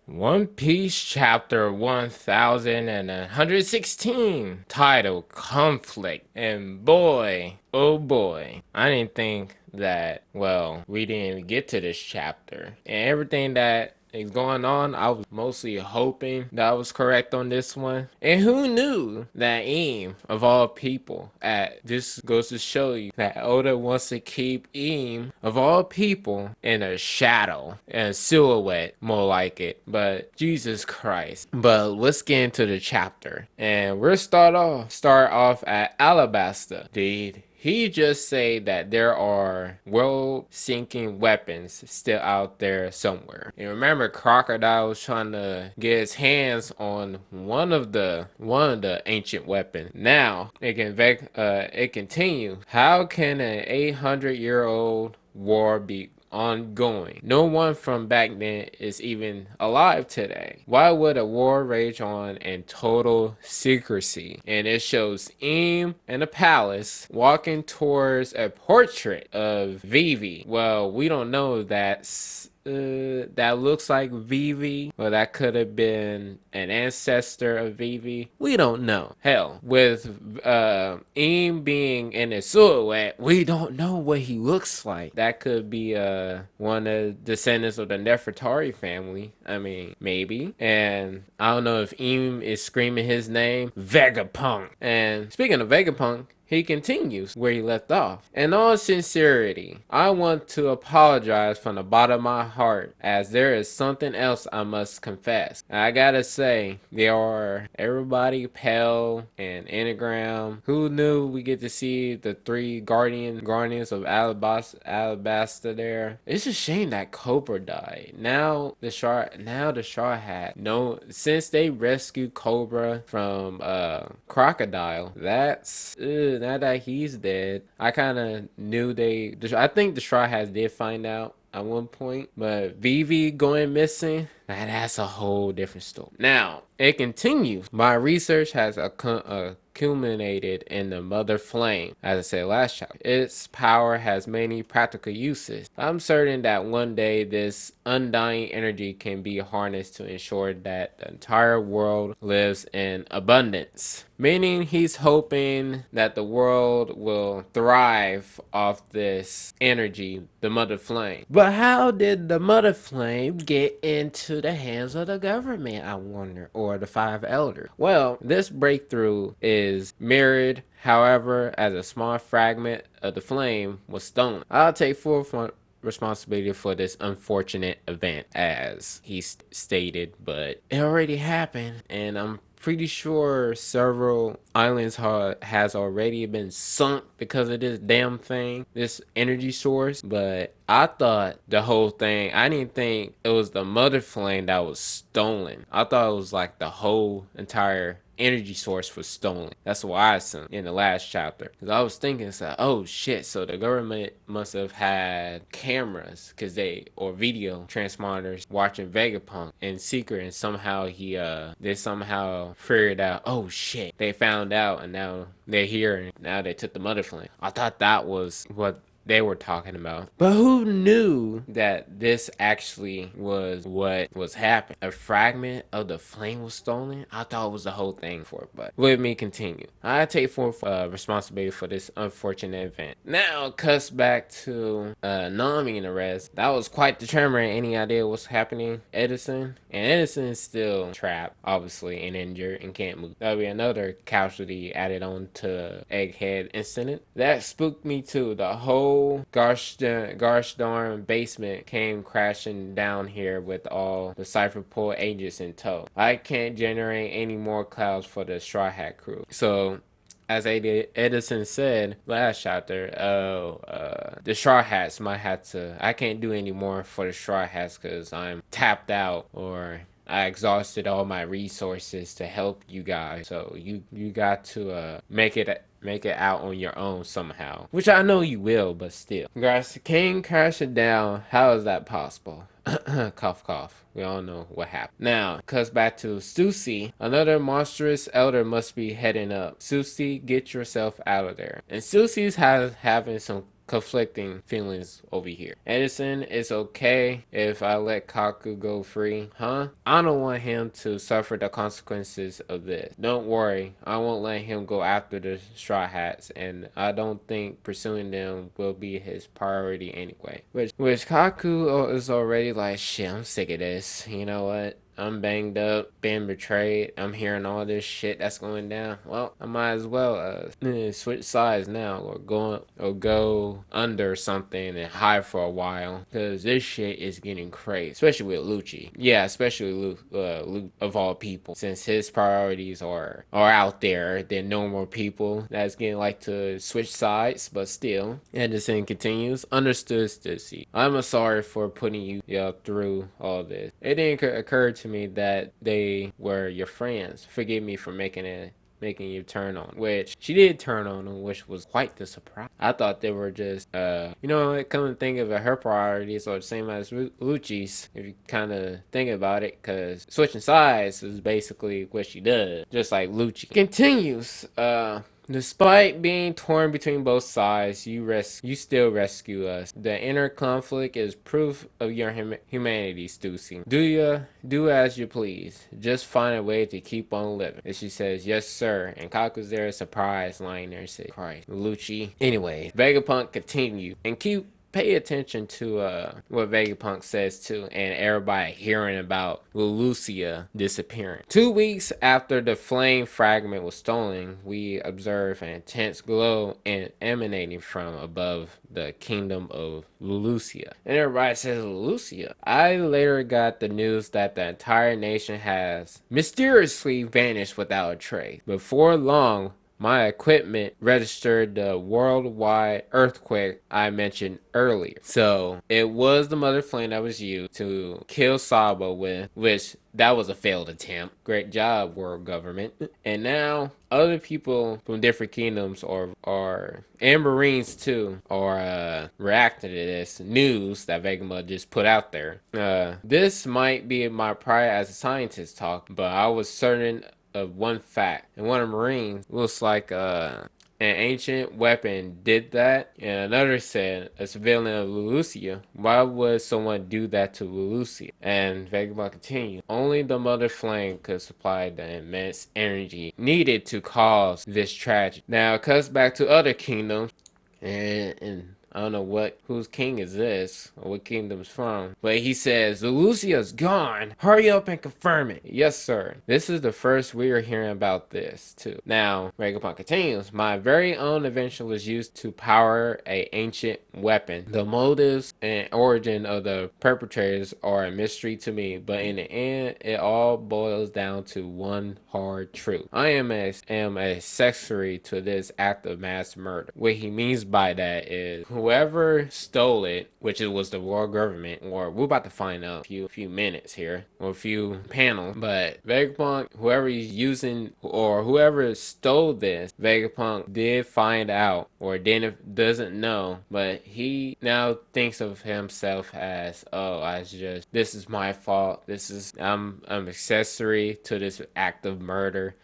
One Piece chapter 1116, titled Conflict. And boy, oh boy, I didn't think that, well, we didn't get to this chapter. And everything that is going on, I was mostly hoping that I was correct on this one. And who knew that Eam, of all people, this goes to show you that Oda wants to keep Eam, of all people, in a shadow, and silhouette, more like it. But Jesus Christ. But let's get into the chapter. And we'll start off at Alabasta. Did he just say that there are world-sinking weapons still out there somewhere? And remember, Crocodile was trying to get his hands on one of the ancient weapons. Now it continues. How can an 800-year-old war be ongoing? No one from back then is even alive today. Why would a war rage on in total secrecy? And it shows Eam in a palace walking towards a portrait of Vivi. Well, we don't know that looks like Vivi, or that could have been an ancestor of Vivi. We don't know. Hell, with Eam being in a silhouette, we don't know what he looks like. That could be one of the descendants of the Nefertari family. I mean, maybe. And I don't know if Eam is screaming his name, Vegapunk. And speaking of Vegapunk, he continues where he left off. In all sincerity, I want to apologize from the bottom of my heart, as there is something else I must confess. I gotta say, there are everybody, Pell and Enneagram. Who knew we get to see the three guardians of Alabasta there? It's a shame that Cobra died. Now the Straw Hat. No, since they rescued Cobra from Crocodile, that's now that he's dead, I kind of knew I think the Straw Hats did find out at one point, but Vivi going missing, that's a whole different story. Now, it continues. My research has accumulated in the Mother Flame, as I said last chapter. Its power has many practical uses. I'm certain that one day this undying energy can be harnessed to ensure that the entire world lives in abundance. Meaning he's hoping that the world will thrive off this energy, the Mother Flame. But how did the Mother Flame get into the hands of the government, I wonder, or the Five Elders? Well, this breakthrough is mirrored, however, as a small fragment of the flame was stolen. I'll take full responsibility for this unfortunate event, as he stated, but it already happened, and I'm pretty sure several islands has already been sunk because of this damn thing, this energy source. But I thought the whole thing, I didn't think it was the Mother Flame that was stolen. I thought it was like the whole entire energy source was stolen. That's why I assumed in the last chapter. Because I was thinking, so, oh shit, so the government must have had cameras, or video transmitters watching Vegapunk in secret, and somehow they somehow figured out, oh shit, they found out, and now they're here, and now they took the Mother Flame. I thought that was what they were talking about. But who knew that this actually was what was happening? A fragment of the flame was stolen? I thought it was the whole thing for it, but let me continue. I take full responsibility for this unfortunate event. Now it cuts back to Nami and the rest. That was quite determined. Any idea what's happening? Edison? And Edison is still trapped, obviously, and injured and can't move. That'll be another casualty added on to Egghead incident. That spooked me too. The whole gosh darn basement came crashing down here with all the Cypher Pool agents in tow. I can't generate any more clouds for the Straw Hat crew. So as Edison said last chapter, the Straw Hats might have to, I can't do any more for the Straw Hats because I'm tapped out, or I exhausted all my resources to help you guys. So you got to make it out on your own somehow, which I know you will, but still. Guys, King crashing down. How is that possible? Cough, cough. We all know what happened. Now, cuts back to Susie. Another monstrous elder must be heading up. Susie, get yourself out of there. And Susie's having some conflicting feelings over here. Edison, it's okay if I let Kaku go free, huh? I don't want him to suffer the consequences of this. Don't worry, I won't let him go after the Straw Hats, and I don't think pursuing them will be his priority anyway. Which Kaku is already like, shit, I'm sick of this. You know what? I'm banged up, being betrayed. I'm hearing all this shit that's going down. Well, I might as well switch sides now, or go under something and hide for a while, because this shit is getting crazy, especially with Lucci. Yeah, especially Luke of all people, since his priorities are out there than normal people that's getting like to switch sides. But still, Anderson continues. Understood, Stussy. I'm sorry for putting you through all this. It didn't occur to me that they were your friends. Forgive me for making you turn on, which she did turn on him, which was quite the surprise. I thought they were just, come to think of it, her priorities are the same as Lucci's, if you kind of think about it, because switching sides is basically what she does, just like Lucci. Continues, despite being torn between both sides, you still rescue us. The inner conflict is proof of your humanity, Stussy. Do as you please. Just find a way to keep on living. And she says, yes, sir. And Kaku's there, surprised, lying there, said, Christ, Lucci. Anyway, Vegapunk continued and pay attention to what Vegapunk says too, and everybody hearing about Lulusia disappearing. 2 weeks after the flame fragment was stolen, we observe an intense glow emanating from above the Kingdom of Lulusia. And everybody says, Lulusia. I later got the news that the entire nation has mysteriously vanished without a trace. Before long, my equipment registered the worldwide earthquake I mentioned earlier. So it was the mother flame that was used to kill Sabo with, which that was a failed attempt. Great job, world government. And now other people from different kingdoms and Marines too are reacting to this news that Vegama just put out there. This might be my pride as a scientist talk, but I was certain of one fact, and one of the Marines looks like an ancient weapon did that, and another said a civilian of Lulusia. Why would someone do that to Lulusia? And Vegapunk continued. Only the mother flame could supply the immense energy needed to cause this tragedy. Now it cuts back to other kingdoms, and I don't know whose king is this, or what kingdom's from, but he says, Lucia's gone. Hurry up and confirm it. Yes, sir. This is the first we are hearing about this, too. Now, Vegapunk continues, my very own invention was used to power a ancient weapon. The motives and origin of the perpetrators are a mystery to me, but in the end, it all boils down to one hard truth. I am accessory to this act of mass murder. What he means by that is, whoever stole it, which it was the world government, or we're about to find out in a few minutes here, or a few panels, but Vegapunk, whoever he's using, or whoever stole this, Vegapunk did find out, or doesn't know, but he now thinks of himself as, this is my fault, I'm accessory to this act of murder.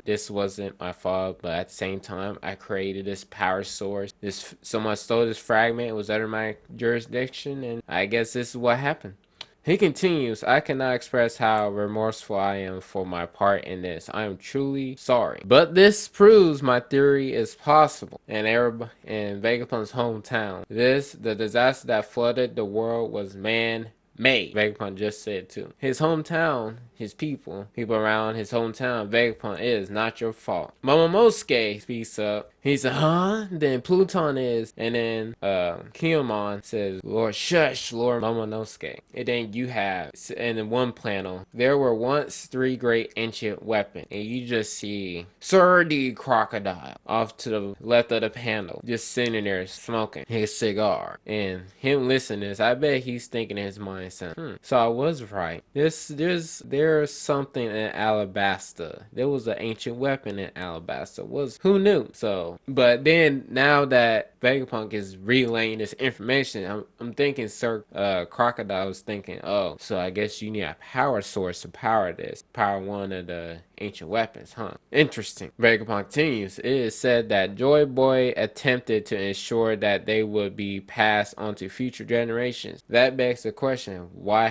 This wasn't my fault, but at the same time, I created this power source. Someone stole this fragment, it was under my jurisdiction, and I guess this is what happened. He continues, I cannot express how remorseful I am for my part in this. I am truly sorry. But this proves my theory is possible. And everybody in Vegapunk's hometown, the disaster that flooded the world was man-made. Vegapunk just said too. His hometown, his people around his hometown, Vegapunk is not your fault. Momonosuke speaks up. He said, huh? Then Pluton is, and then Kiyomon says, Lord Shush, Lord Momonosuke. And then you have, and in one panel, there were once 3 great ancient weapons, and you just see Sir the Crocodile off to the left of the panel, just sitting there smoking his cigar. And him listening to this, I bet he's thinking in his mind, so I was right. There's something in Alabasta. There was an ancient weapon in Alabasta. Who knew? So But then now that Vegapunk is relaying this information, I'm thinking Sir Crocodile was thinking, oh, so I guess you need a power source to power this, power one of the ancient weapons, huh? Interesting. Vegapunk continues. It is said that Joy Boy attempted to ensure that they would be passed on to future generations. That begs the question: why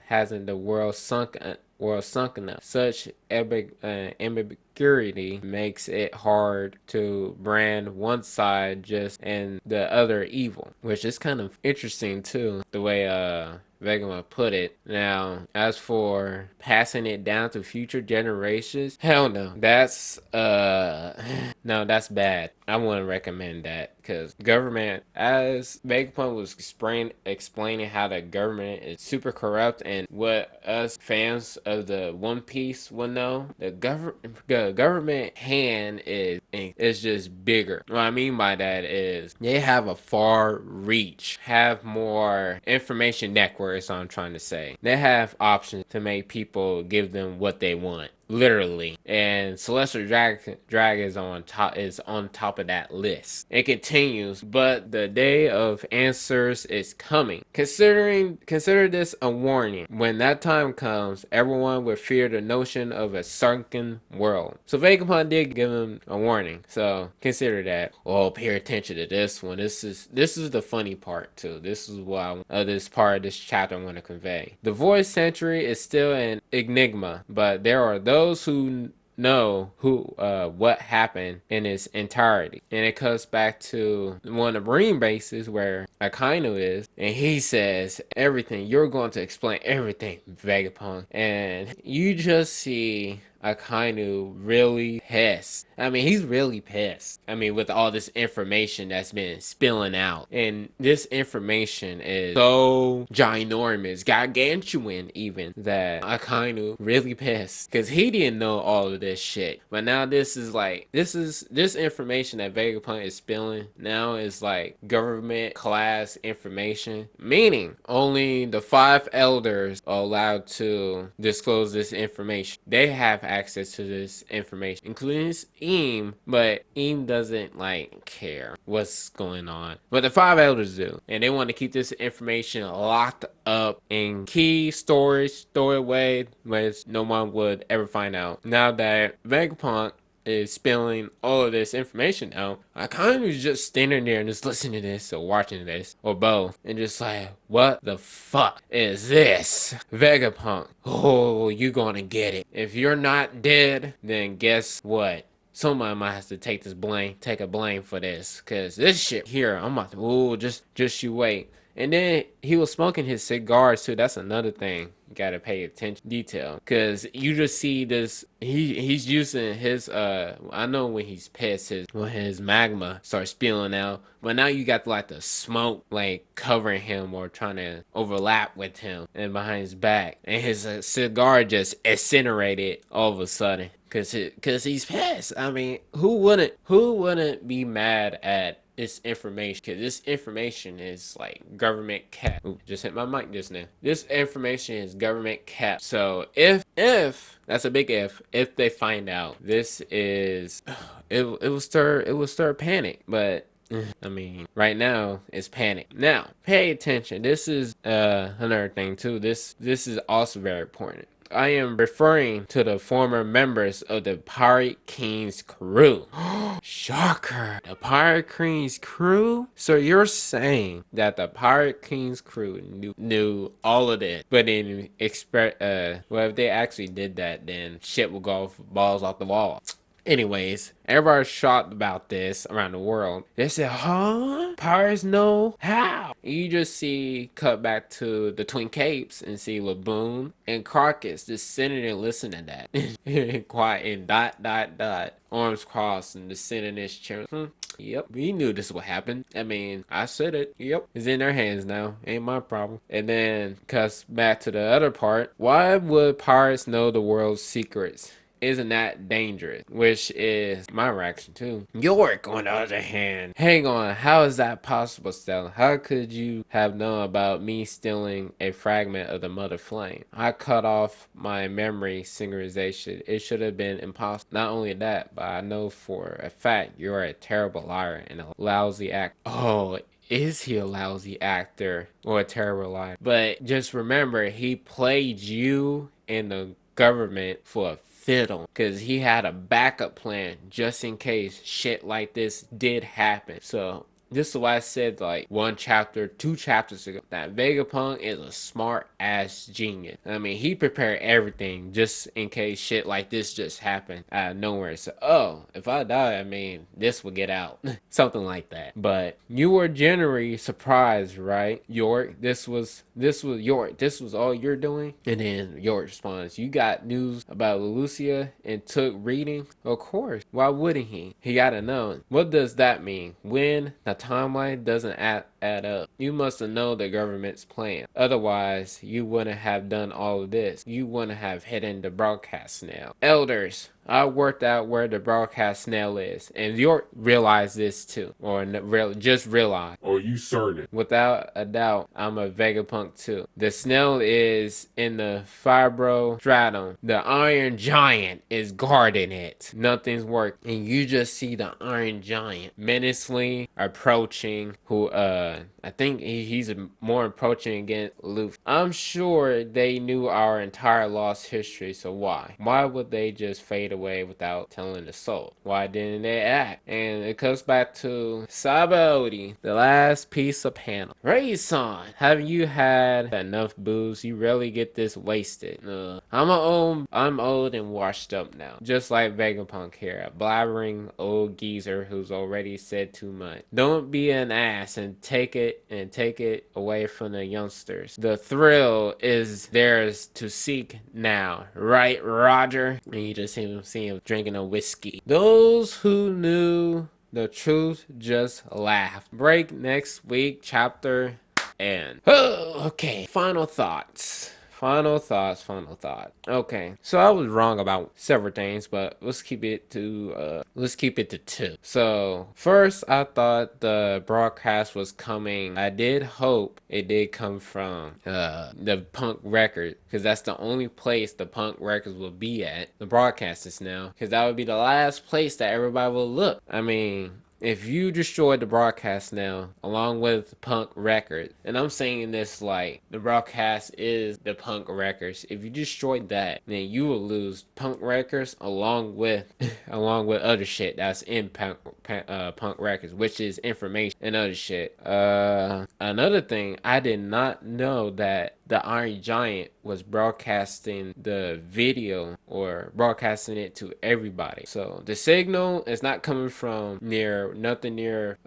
hasn't the world sunk enough? Such ambiguity makes it hard to brand one side just and the other evil, which is kind of interesting too, the way Vegama put it. Now, as for passing it down to future generations, hell no. That's no, that's bad. I wouldn't recommend that because government, as Vegapunk was explaining how the government is super corrupt, and what us fans of the One Piece will know, the government hand is just bigger. What I mean by that is they have a far reach, have more information networks. I'm trying to say they have options to make people give them what they want, literally. And Celestial Drag is on top of that list. It continues, but the day of answers is coming. Consider this a warning. When that time comes, everyone will fear the notion of a sunken world. So Vegapunk did give him a warning. So consider that. Oh, pay attention to this one. This is the funny part too. This is what this part of this chapter I want to convey. The Void Century is still an enigma, but there are those who know what happened in its entirety. And it comes back to one of the Marine bases where Akainu is, and he says everything. You're going to explain everything, Vegapunk. And you just see Akainu really pissed. I mean, he's really pissed. I mean, with all this information that's been spilling out. And this information is so ginormous, gargantuan even, that Akainu really pissed. Because he didn't know all of this shit. But now this information that Vegapunk is spilling now is like government class information. Meaning, only the 5 elders are allowed to disclose this information. They have access to this information, including Eam, but Eam doesn't like care what's going on. But the 5 elders do, and they want to keep this information locked up in key storage away where no one would ever find out. Now that Vegapunk is spilling all of this information out, I kind of just standing there and just listening to this or watching this or both and just like, what the fuck is this? Vegapunk, oh, you gonna get it. If you're not dead, then guess what? Someone might have to take a blame for this, cause this shit here, I'm about to, just you wait. And then he was smoking his cigars too. That's another thing you gotta pay attention detail, cause you just see this. He's using his I know when he's pissed, when his magma starts spilling out. But now you got like the smoke like covering him or trying to overlap with him and behind his back, and his cigar just incinerated all of a sudden. Cause he's pissed. I mean, who wouldn't be mad at this information? Because this information is like government kept. Ooh, just hit my mic just now. This information is government kept. So if that's a big if they find out this is, it will stir panic. But I mean, right now it's panic. Now pay attention. This is another thing too. This is also very important. I am referring to the former members of the Pirate King's crew. Shocker! The Pirate King's crew? So you're saying that the Pirate King's crew knew all of this, but didn't expect, well, if they actually did that, then shit will go balls off the wall. Anyways, everybody's shocked about this around the world. They said, huh? Pirates know how? You just see cut back to the Twin Capes and see Laboon and Crocus just sitting there listening to that. Quiet and dot. Arms crossed and just sitting in his chair. Yep, we knew this would happen. I mean, I said it. Yep, it's in their hands now. Ain't my problem. And then cuts back to the other part. Why would pirates know the world's secrets? isn't that dangerous? Which is my reaction too. York, on the other hand, hang on, how is that possible, Stella? How could you have known about me stealing a fragment of the Mother Flame? I cut off my memory synchronization. It should have been impossible. Not only that, but I know for a fact you're a terrible liar and a lousy act. Oh, is he a lousy actor or a terrible liar? But just remember, he played you in the government for a fiddle because he had a backup plan just in case shit like this did happen. So this is why I said like 2 chapters ago that Vegapunk is a smart ass genius. I mean, he prepared everything just in case shit like this just happened out of nowhere. So, oh, if I die, I mean, this will get out. Something like that. But you were generally surprised, right? York, this was York. This was all you're doing? And then York responds, you got news about Lulusia and took reading? Of course. Why wouldn't he? He gotta know. What does that mean? When the timeline doesn't add up, you must have known the government's plan. Otherwise, you wouldn't have done all of this. You wouldn't have hidden the broadcast snail. Elders, I worked out where the broadcast snail is, and York realized this too, or just realized. Are you certain? Without a doubt, I'm a Vegapunk too. The snail is in the fibrostratum. The Iron Giant is guarding it. Nothing's working, and you just see the Iron Giant menacingly approaching. Who I think he's more approaching against Luffy. I'm sure they knew our entire lost history, so why? Why would they just fade away without telling the soul? Why didn't they act? And it comes back to Sabaody, the last piece of panel. Ray-san, have you had enough booze? You rarely get this wasted. I'm old and washed up now. Just like Vegapunk here, a blabbering old geezer who's already said too much. Don't be an ass and take it away from the youngsters. The thrill is theirs to seek now, right, Roger? And you just see him drinking a whiskey. Those who knew the truth just laughed. Break next week, chapter end. Oh, okay. Final thoughts. Okay, so I was wrong about several things, but let's keep it to two. So first, I thought the broadcast was coming. I did hope it did come from the Punk record, because that's the only place the Punk records will be at. The broadcast is now, because that would be the last place that everybody will look. I mean, if you destroyed the broadcast now, along with Punk Records, and I'm saying this like the broadcast is the Punk Records, if you destroyed that, then you will lose Punk Records along with other shit that's in Punk Records, which is information and other shit. Another thing, I did not know that the Iron Giant was broadcasting the video or broadcasting it to everybody. So the signal is not coming from nothing near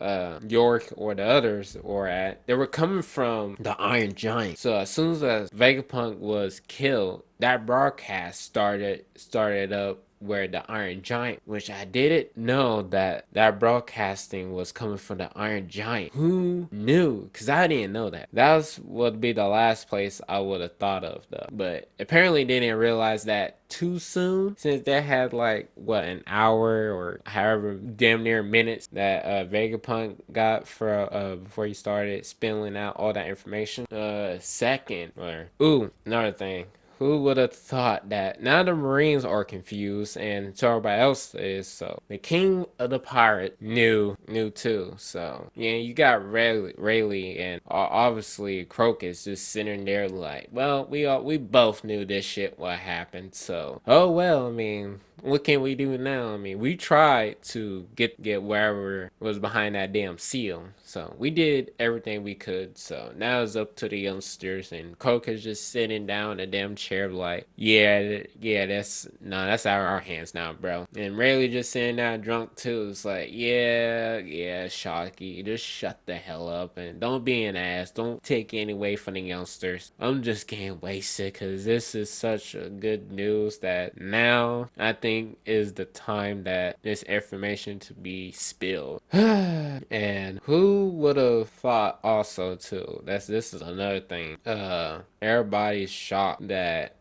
York or the others or at. They were coming from the Iron Giant. So as soon as Vegapunk was killed, that broadcast started up where the Iron Giant, which I didn't know that broadcasting was coming from the Iron Giant. Who knew? Because I didn't know that. That would be the last place I would have thought of, though. But apparently they didn't realize that too soon, since they had like what, an hour or however damn near minutes that Vegapunk got for before he started spilling out all that information. Another thing. Who would have thought that? Now the Marines are confused, and so everybody else is. So the King of the Pirate knew too. So yeah, you got Rayleigh and obviously Crocus just sitting there like, well, we both knew this shit what happened. So oh well, I mean, what can we do now? I mean, we tried to get wherever was behind that damn seal. So we did everything we could. So now it's up to the youngsters, and Crocus just sitting down in a damn chair like, yeah, that's out of our hands now, bro. And Rayleigh just sitting there drunk too. It's like, yeah, Shocky, just shut the hell up and don't be an ass. Don't take any away from the youngsters. I'm just getting wasted because this is such a good news that now I think is the time that this information to be spilled. And who would have thought also too? This is another thing. Everybody's shocked that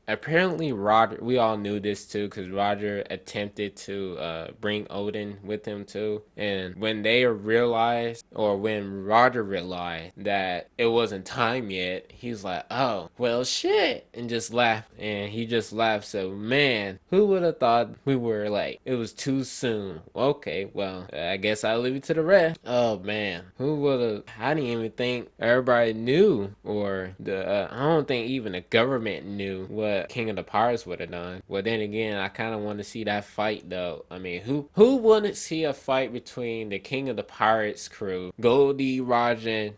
apparently Roger, we all knew this too, because Roger attempted to bring Odin with him too. And when they realized, or when Roger realized that it wasn't time yet, he's like, oh, well, shit, and just laughed. And he just laughed. So, man, who would have thought we were like, it was too soon? Okay, well, I guess I'll leave it to the rest. Oh, man, who would have? I didn't even think everybody knew, or I don't think even the government knew what King of the Pirates would have done. Well, then again, I kind of want to see that fight though. I mean, who wouldn't see a fight between the King of the Pirates crew, Goldie, Roger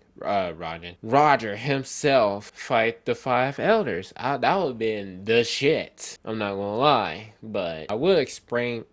himself fight the five elders? That would have been the shit. I'm not gonna lie, but I will explain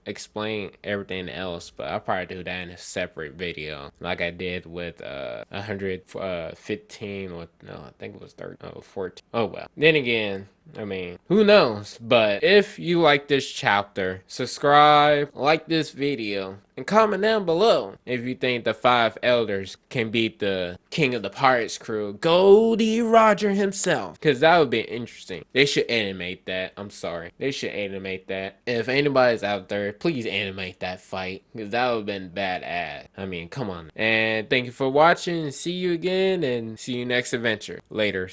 everything else, but I'll probably do that in a separate video, like I did with 115, or no, I think it was 13, 14. Oh well. Then again, I mean, who knows? But if you like this chapter, subscribe, like this video, and comment down below if you think the five elders can beat the King of the Pirates crew, Goldie Roger himself. Because that would be interesting. They should animate that. I'm sorry. They should animate that. If anybody's out there, please animate that fight. Because that would have been badass. I mean, come on. And thank you for watching. See you again, and see you next adventure. Later.